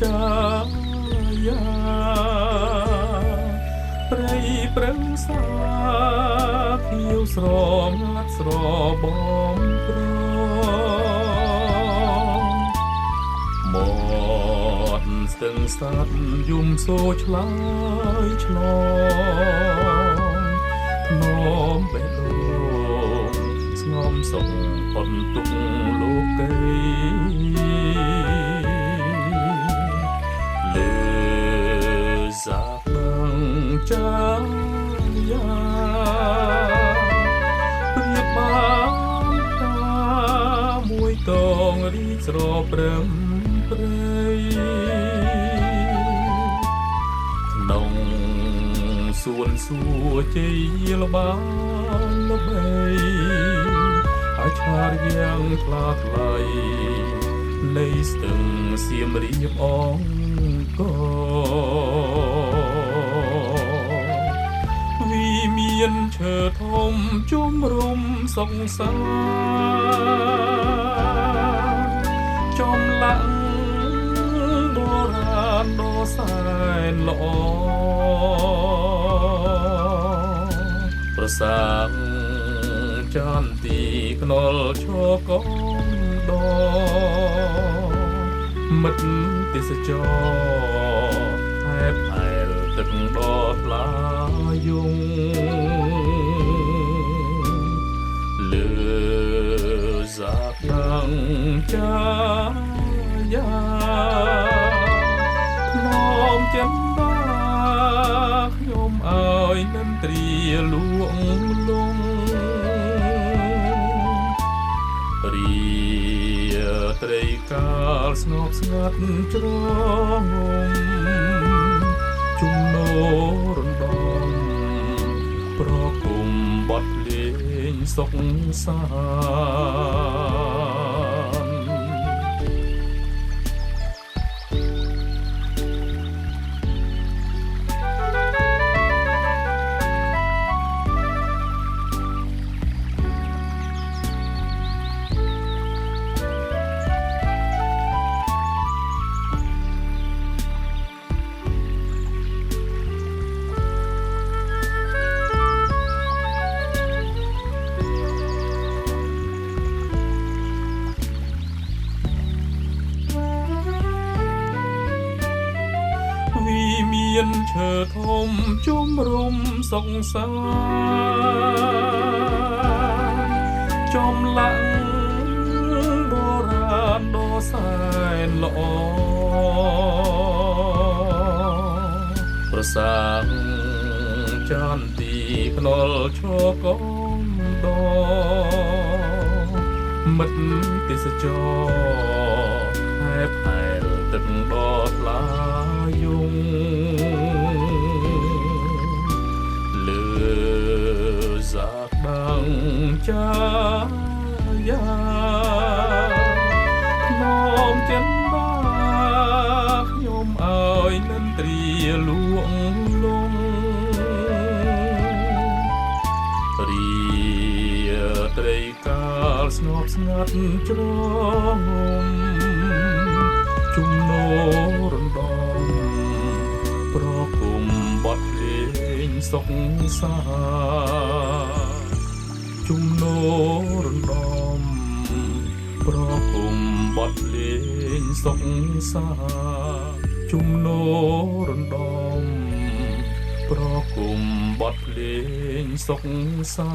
ចាយាព្រៃប្រឹងសាខៀវស្រងាត់ស្របំប្រមាត់ស្ទឹងស្តាត់យំសូរឆ្លើយឆ្លងធ្នមបេះដូងស្ងំសុខផុតទុកលោកីលើសាដឹងចាយាព្រៀបបានតាមួយតងរីកស្រព្រឹមព្រៃក្នុងសួនសួជ័យល្បានល្បីអាចឆ្លាតយ៉ាងថ្លាថ្លៃនៃស្ទឹងសៀមរាបអង្គរវិមានឈើធំជុំរុំសុខសាន្តចំឡាក់បុរាណដ៏សែនល្អប្រសាទចន្ទីខ្នល់ឈរកងដមិត្តទេសចរហែបហែលទឹកដ៏ថ្លាយងលើសាដឹងចាយាខ្នងចិនដាខ្ញុំឲ្យនិនទ្រាលួងលងរីត្រីកាលស្ងប់ស្ងាត់ជ្រងំជំនោរំដំប្រគុំបត់លេងសុខសាមានឈើធំជុំរុំសុខសាន្តចំឡាក់បុរាណដ៏សែនល្អប្រសាទចន្ទីខ្នល់ឈរកងដមិត្តទេសចរហែបហែលទឹកដ៏ថ្លាយងលើសាដឹងចាយាខ្នងចិនដាខ្ញុំឲ្យនិនទ្រាលួងលងរីត្រីកាលស្ងប់ស្ងាត់ជ្រងំជំនោរំដំប្រគុំបត់លេងសុខសាជំនោរំដំប្រគុំបត់លេងសុខសាជំនោរំដំប្រគុំបត់លេងសុខសា